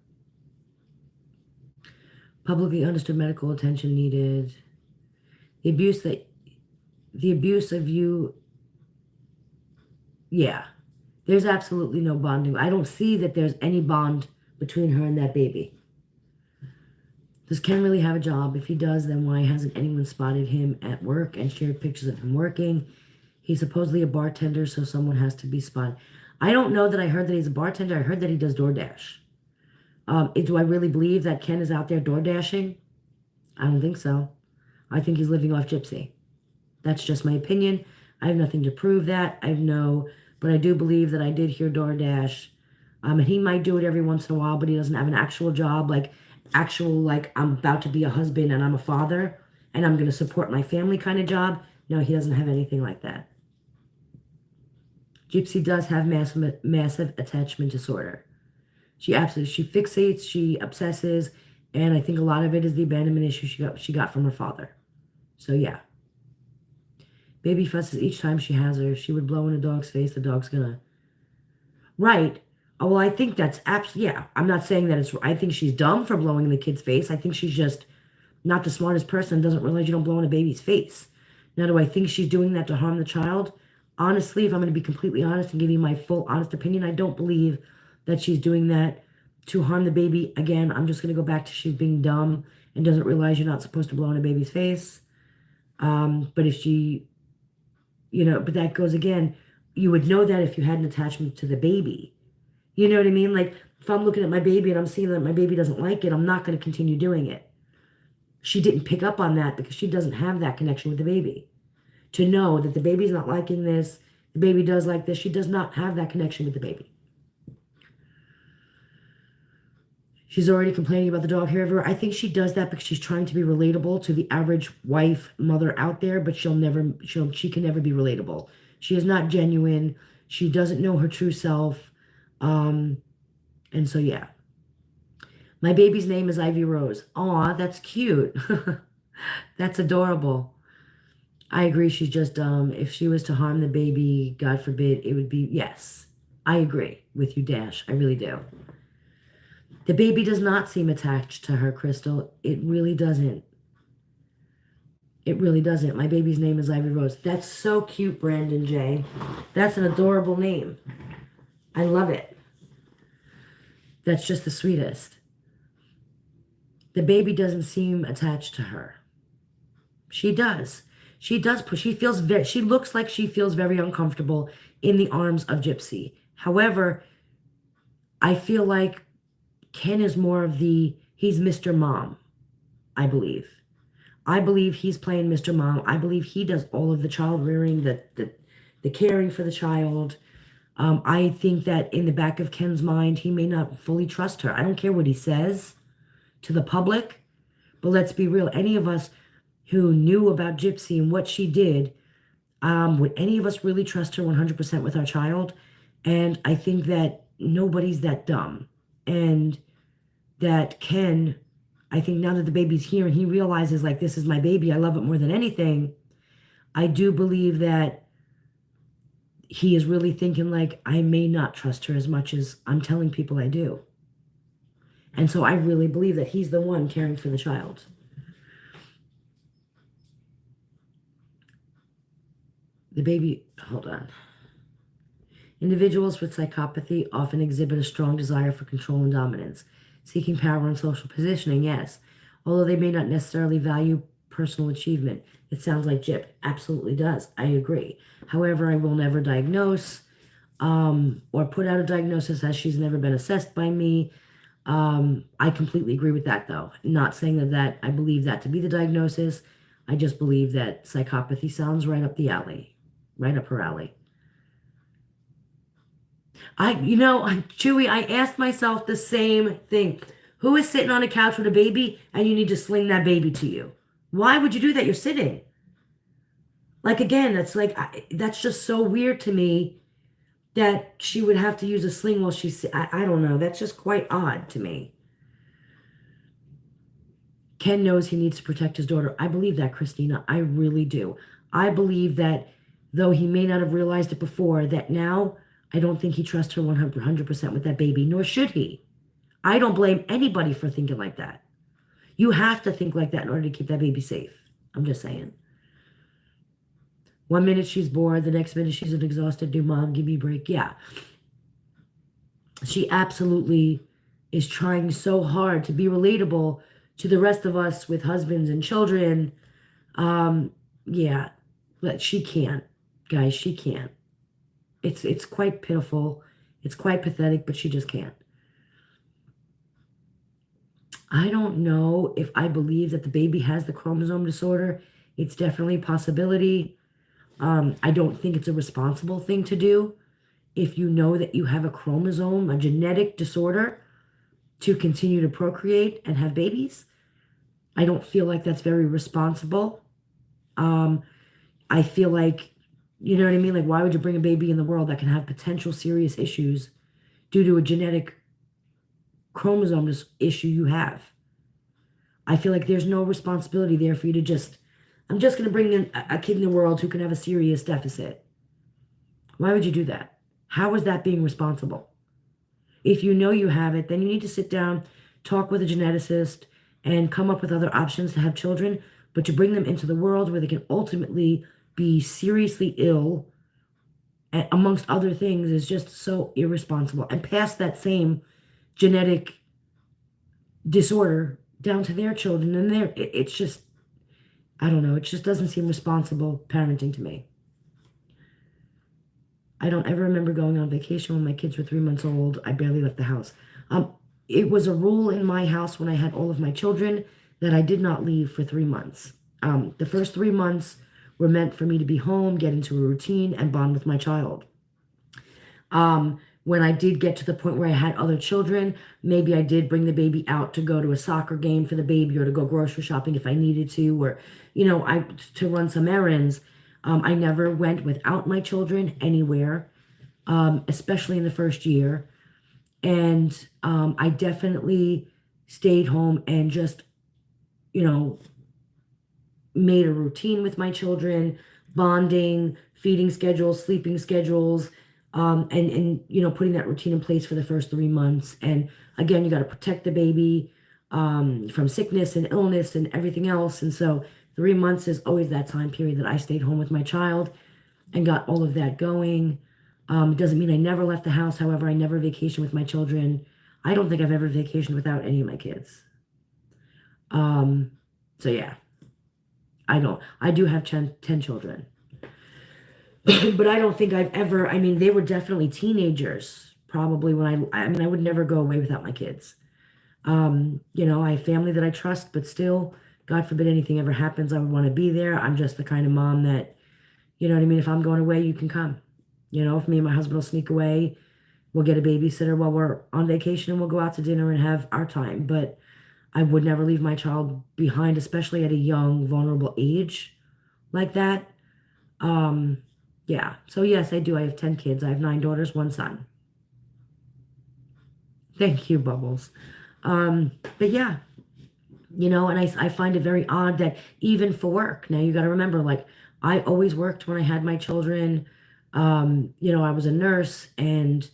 Publicly understood medical attention needed. The abuse of you, yeah. There's absolutely no bonding. I don't see that there's any bond between her and that baby. Does Ken really have a job? If he does, then why hasn't anyone spotted him at work and shared pictures of him working? He's supposedly a bartender, so someone has to be spotted. I don't know that I heard that he's a bartender. I heard that he does DoorDash. Do I really believe that Ken is out there door dashing? I don't think so. I think he's living off Gypsy. That's just my opinion. I have nothing to prove that. But I do believe that I did hear DoorDash. And he might do it every once in a while, but he doesn't have an actual job, like I'm about to be a husband and I'm a father and I'm going to support my family kind of job. No, he doesn't have anything like that. Gypsy does have massive attachment disorder. She fixates, she obsesses, And I think a lot of it is the abandonment issue she got from her father. So yeah. Baby fusses each time she has her. If she would blow in a dog's face, the dog's gonna... Right. Oh, well, I think that's yeah. I'm not saying that it's... I think she's dumb for blowing in the kid's face. I think she's just not the smartest person and doesn't realize you don't blow in a baby's face. Now, do I think she's doing that to harm the child? Honestly, if I'm going to be completely honest and give you my full honest opinion, I don't believe that she's doing that to harm the baby. Again, I'm just going to go back to she's being dumb and doesn't realize you're not supposed to blow in a baby's face. But if she, but that goes again, you would know that if you had an attachment to the baby. You know what I mean? Like, if I'm looking at my baby and I'm seeing that my baby doesn't like it, I'm not going to continue doing it. She didn't pick up on that because she doesn't have that connection with the baby. To know that the baby's not liking this, the baby does like this, she does not have that connection with the baby. She's already complaining about the dog hair everywhere. I think she does that because she's trying to be relatable to the average wife, mother out there, but she can never be relatable. She is not genuine. She doesn't know her true self. And so, yeah. My baby's name is Ivory Rose. Aw, that's cute. That's adorable. I agree, she's just dumb. If she was to harm the baby, God forbid, it would be... Yes, I agree with you, Dash. I really do. The baby does not seem attached to her, Crystal. It really doesn't. It really doesn't. My baby's name is Ivory Rose. That's so cute, Brandon J. That's an adorable name. I love it. That's just the sweetest. The baby doesn't seem attached to her. She does. She does. She looks like she feels very uncomfortable in the arms of Gypsy. However, I feel like Ken is more of he's Mr. Mom, I believe. I believe he's playing Mr. Mom. I believe he does all of the child rearing, the caring for the child. I think that in the back of Ken's mind, he may not fully trust her. I don't care what he says to the public, but let's be real. Any of us who knew about Gypsy and what she did, would any of us really trust her 100% with our child? And I think that nobody's that dumb. And that Ken, I think now that the baby's here and he realizes, like, this is my baby, I love it more than anything, I do believe that he is really thinking, like, I may not trust her as much as I'm telling people I do. And so I really believe that he's the one caring for the child. The baby, hold on. Individuals with psychopathy often exhibit a strong desire for control and dominance, seeking power and social positioning, yes. Although they may not necessarily value personal achievement. It sounds like Jip absolutely does. I agree. However, I will never diagnose or put out a diagnosis as she's never been assessed by me. I completely agree with that, though. Not saying that I believe that to be the diagnosis. I just believe that psychopathy sounds right up the alley, right up her alley. Chewy, I asked myself the same thing. Who is sitting on a couch with a baby and you need to sling that baby to you? Why would you do that? You're sitting. Like, again, that's just so weird to me that she would have to use a sling while she's... I don't know. That's just quite odd to me. Ken knows he needs to protect his daughter. I believe that, Christina. I really do. I believe that, though he may not have realized it before, that now I don't think he trusts her 100% with that baby, nor should he. I don't blame anybody for thinking like that. You have to think like that in order to keep that baby safe. I'm just saying. 1 minute she's bored, the next minute she's an exhausted new mom. Give me a break. Yeah. She absolutely is trying so hard to be relatable to the rest of us with husbands and children. Yeah, but she can't. Guys, she can't. It's quite pitiful. It's quite pathetic, but she just can't. I don't know if I believe that the baby has the chromosome disorder. It's definitely a possibility. I don't think it's a responsible thing to do if you know that you have a chromosome, a genetic disorder, to continue to procreate and have babies. I don't feel like that's very responsible. I feel like, you know what I mean? Like, why would you bring a baby in the world that can have potential serious issues due to a genetic chromosome issue you have? I feel like there's no responsibility there for you to just, I'm just going to bring in a kid in the world who can have a serious deficit. Why would you do that? How is that being responsible? If you know you have it, then you need to sit down, talk with a geneticist, and come up with other options to have children, but to bring them into the world where they can ultimately be seriously ill, amongst other things, is just so irresponsible. And pass that same genetic disorder down to their children, and it's just, I don't know, it just doesn't seem responsible parenting to me. I don't ever remember going on vacation when my kids were 3 months old. I barely left the house. It was a rule in my house when I had all of my children that I did not leave for 3 months. The first 3 months were meant for me to be home, get into a routine, and bond with my child. When I did get to the point where I had other children, maybe I did bring the baby out to go to a soccer game for the baby, or to go grocery shopping if I needed to, or, to run some errands. I never went without my children anywhere, especially in the first year. And I definitely stayed home and just, made a routine with my children, bonding, feeding schedules, sleeping schedules, and putting that routine in place for the first 3 months. And again, you got to protect the baby from sickness and illness and everything else. And so 3 months is always that time period that I stayed home with my child and got all of that going. It doesn't mean I never left the house. However, I never vacationed with my children. I don't think I've ever vacationed without any of my kids. So yeah, I do have 10 children. But I don't think I've ever, they were definitely teenagers, probably when I would never go away without my kids. I have family that I trust, but still, God forbid anything ever happens, I would want to be there. I'm just the kind of mom that, you know what I mean? If I'm going away, you can come. If me and my husband will sneak away, we'll get a babysitter while we're on vacation, and we'll go out to dinner and have our time. But I would never leave my child behind, especially at a young, vulnerable age like that. Yeah. So yes, I do. I have 10 kids. I have 9 daughters, 1 son. Thank you, Bubbles. But yeah, and I find it very odd that even for work, now you got to remember, like, I always worked when I had my children. I was a nurse, and,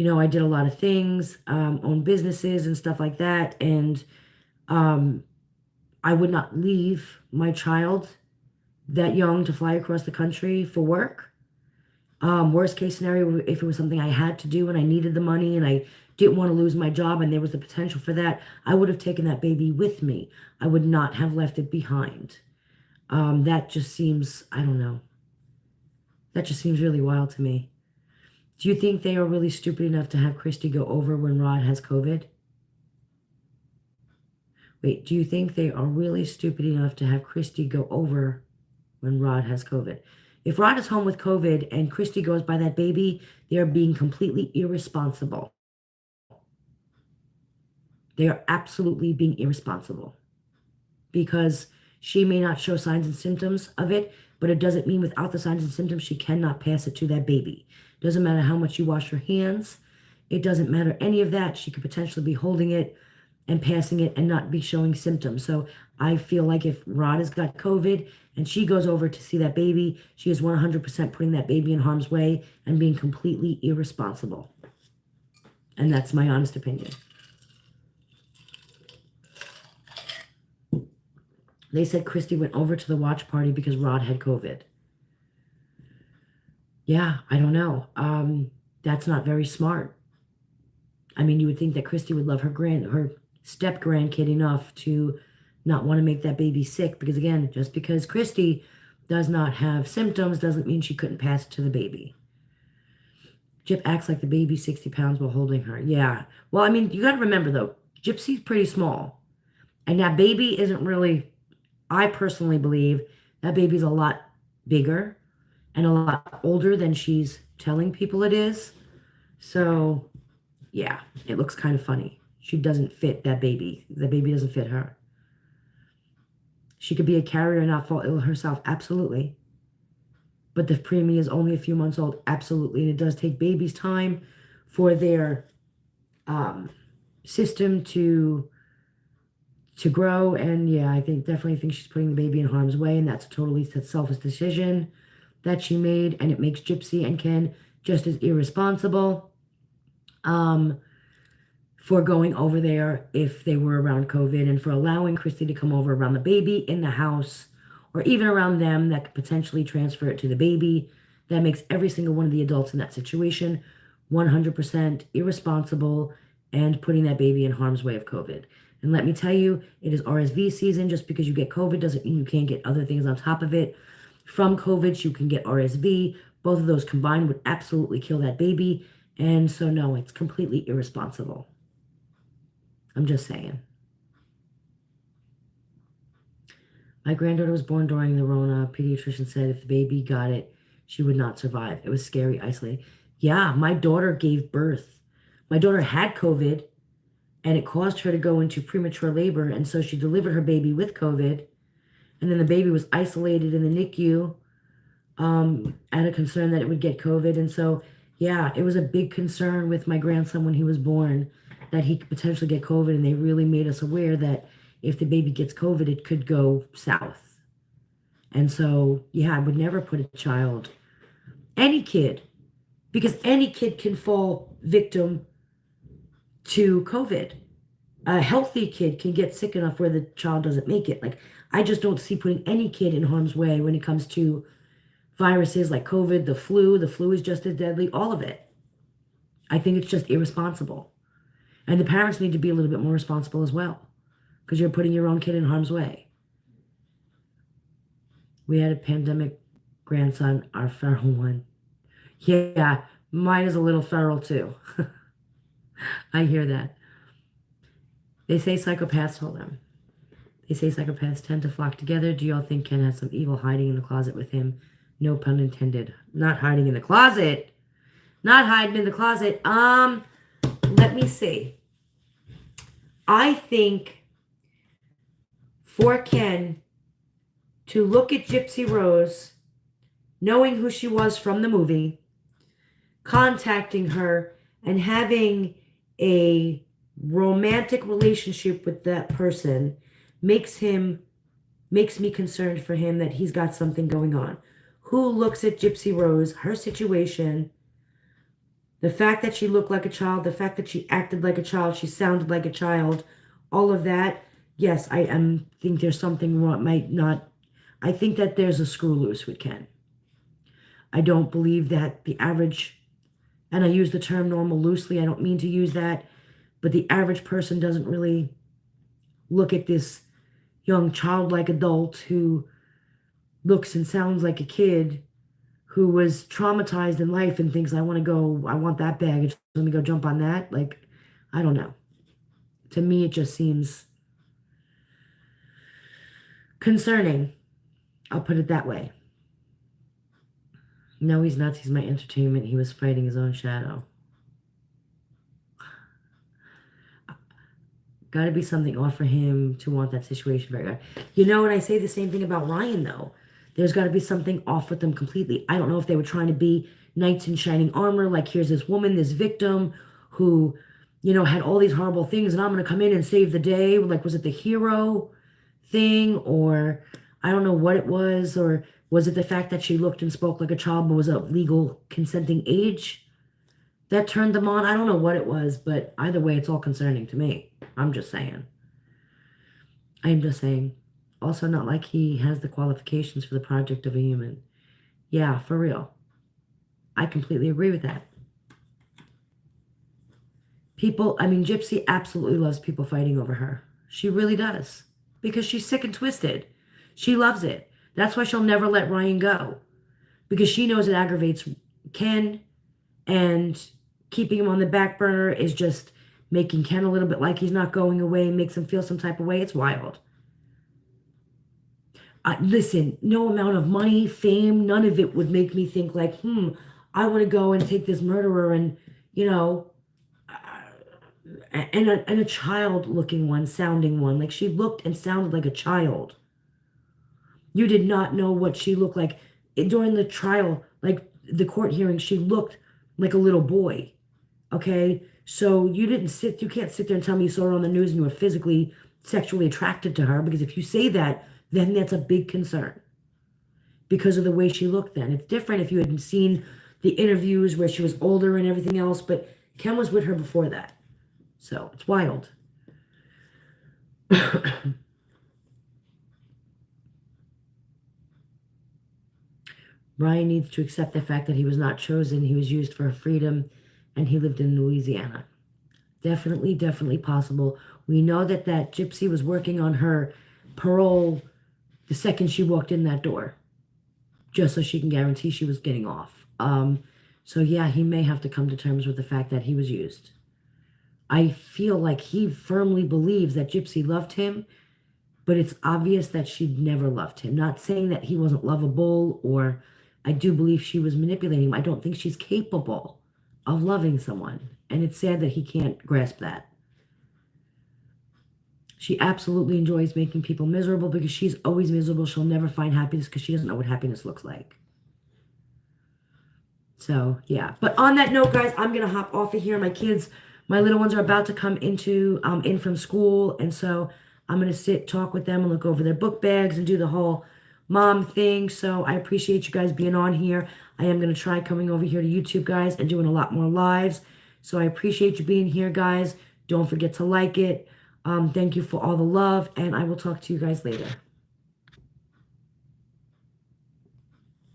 I did a lot of things, owned businesses and stuff like that. And I would not leave my child that young to fly across the country for work. Worst case scenario, if it was something I had to do and I needed the money and I didn't want to lose my job and there was the potential for that, I would have taken that baby with me. I would not have left it behind. That just seems, I don't know. That just seems really wild to me. Do you think they are really stupid enough to have Christy go over when Rod has COVID? Wait, do you think they are really stupid enough to have Christy go over when Rod has COVID? If Rod is home with COVID and Christy goes by that baby, they are being completely irresponsible. They are absolutely being irresponsible, because she may not show signs and symptoms of it, but it doesn't mean without the signs and symptoms, she cannot pass it to that baby. Doesn't matter how much you wash your hands. It doesn't matter any of that. She could potentially be holding it and passing it and not be showing symptoms. So I feel like if Rod has got COVID and she goes over to see that baby, she is 100% putting that baby in harm's way and being completely irresponsible. And that's my honest opinion. They said Christy went over to the watch party because Rod had COVID. Yeah, I don't know. That's not very smart. You would think that Christy would love her step grandkid enough to not want to make that baby sick, because again, just because Christy does not have symptoms doesn't mean she couldn't pass it to the baby. Gyp acts like the baby's 60 pounds while holding her. Yeah. Well, you got to remember though, Gypsy's pretty small, and that baby isn't really, I personally believe that baby's a lot bigger and a lot older than she's telling people it is. So yeah, it looks kind of funny. She doesn't fit that baby. The baby doesn't fit her. She could be a carrier and not fall ill herself. Absolutely. But the preemie is only a few months old. Absolutely. And it does take babies time for their system to to grow. And yeah, I definitely think she's putting the baby in harm's way, and that's a totally selfish decision that she made, and it makes Gypsy and Ken just as irresponsible for going over there if they were around COVID, and for allowing Christy to come over around the baby in the house, or even around them that could potentially transfer it to the baby. That makes every single one of the adults in that situation 100% irresponsible and putting that baby in harm's way of COVID. And let me tell you, it is RSV season. Just because you get COVID doesn't mean you can't get other things on top of it. From COVID, you can get RSV. Both of those combined would absolutely kill that baby. And so, no, it's completely irresponsible. I'm just saying. My granddaughter was born during the Rona. Pediatrician said if the baby got it, she would not survive. It was scary, isolating. Yeah, my daughter gave birth. My daughter had COVID, and it caused her to go into premature labor, and so she delivered her baby with COVID, and then the baby was isolated in the NICU out of concern that it would get COVID. And so, yeah, it was a big concern with my grandson when he was born that he could potentially get COVID, and they really made us aware that if the baby gets COVID, it could go south. And so, yeah, I would never put a child, any kid, because any kid can fall victim to COVID. A healthy kid can get sick enough where the child doesn't make it. Like, I just don't see putting any kid in harm's way when it comes to viruses like COVID, the flu. The flu is just as deadly, all of it. I think it's just irresponsible. And the parents need to be a little bit more responsible as well, because you're putting your own kid in harm's way. We had a pandemic grandson, our feral one. Yeah, mine is a little feral too. I hear that. They say psychopaths, hold on. They say psychopaths tend to flock together. Do y'all think Ken has some evil hiding in the closet with him? No pun intended. Not hiding in the closet. Not hiding in the closet. Let me see. I think for Ken to look at Gypsy Rose, knowing who she was from the movie, contacting her, and having a romantic relationship with that person makes me concerned for him that he's got something going on. Who looks at Gypsy Rose, her situation, the fact that she looked like a child, the fact that she acted like a child, she sounded like a child, all of that, yes, I think there's something wrong. I think that there's a screw loose with Ken. I don't believe that the average, and I use the term normal loosely, I don't mean to use that, but the average person doesn't really look at this young childlike adult who looks and sounds like a kid who was traumatized in life and thinks, I want that baggage, let me go jump on that. Like, I don't know. To me, it just seems concerning. I'll put it that way. No, he's nuts. He's my entertainment. He was fighting his own shadow. Got to be something off for him to want that situation very bad. You know, and I say the same thing about Ryan, though. There's got to be something off with them completely. I don't know if they were trying to be knights in shining armor, like here's this woman, this victim who, you know, had all these horrible things, and I'm going to come in and save the day. Like, was it the hero thing, or I don't know what it was, or was it the fact that she looked and spoke like a child but was of legal consenting age that turned them on? I don't know what it was, but either way, it's all concerning to me. I'm just saying. I'm just saying. Also, not like he has the qualifications for the project of a human. Yeah, for real. I completely agree with that. Gypsy absolutely loves people fighting over her. She really does. Because she's sick and twisted. She loves it. That's why she'll never let Ryan go. Because she knows it aggravates Ken, and keeping him on the back burner is just making Ken a little bit like he's not going away, makes him feel some type of way. It's wild. Listen, no amount of money, fame, none of it would make me think like, I want to go and take this murderer and, you know, and a child-looking one, sounding one. Like, she looked and sounded like a child. You did not know what she looked like. During the trial, like the court hearing, she looked like a little boy. Okay? So you can't sit there and tell me you saw her on the news and you were physically sexually attracted to her, because if you say that, then that's a big concern because of the way she looked then. It's different if you had seen the interviews where she was older and everything else, but Ken was with her before that. So it's wild. Ryan needs to accept the fact that he was not chosen. He was used for freedom, and he lived in Louisiana. Definitely, definitely possible. We know that that gypsy was working on her parole the second she walked in that door, just so she can guarantee she was getting off. So yeah, he may have to come to terms with the fact that he was used. I feel like he firmly believes that Gypsy loved him, but it's obvious that she'd never loved him. Not saying that he wasn't lovable, or I do believe she was manipulating him. I don't think she's capable of loving someone. And it's sad that he can't grasp that. She absolutely enjoys making people miserable because she's always miserable. She'll never find happiness because she doesn't know what happiness looks like. So, yeah. But on that note, guys, I'm going to hop off of here. My kids, my little ones are about to come in from school. And so I'm going to sit, talk with them, and look over their book bags and do the whole mom thing. So I appreciate you guys being on here. I am going to try coming over here to YouTube, guys, and doing a lot more lives. So I appreciate you being here, guys. Don't forget to like it. Thank you for all the love, and I will talk to you guys later.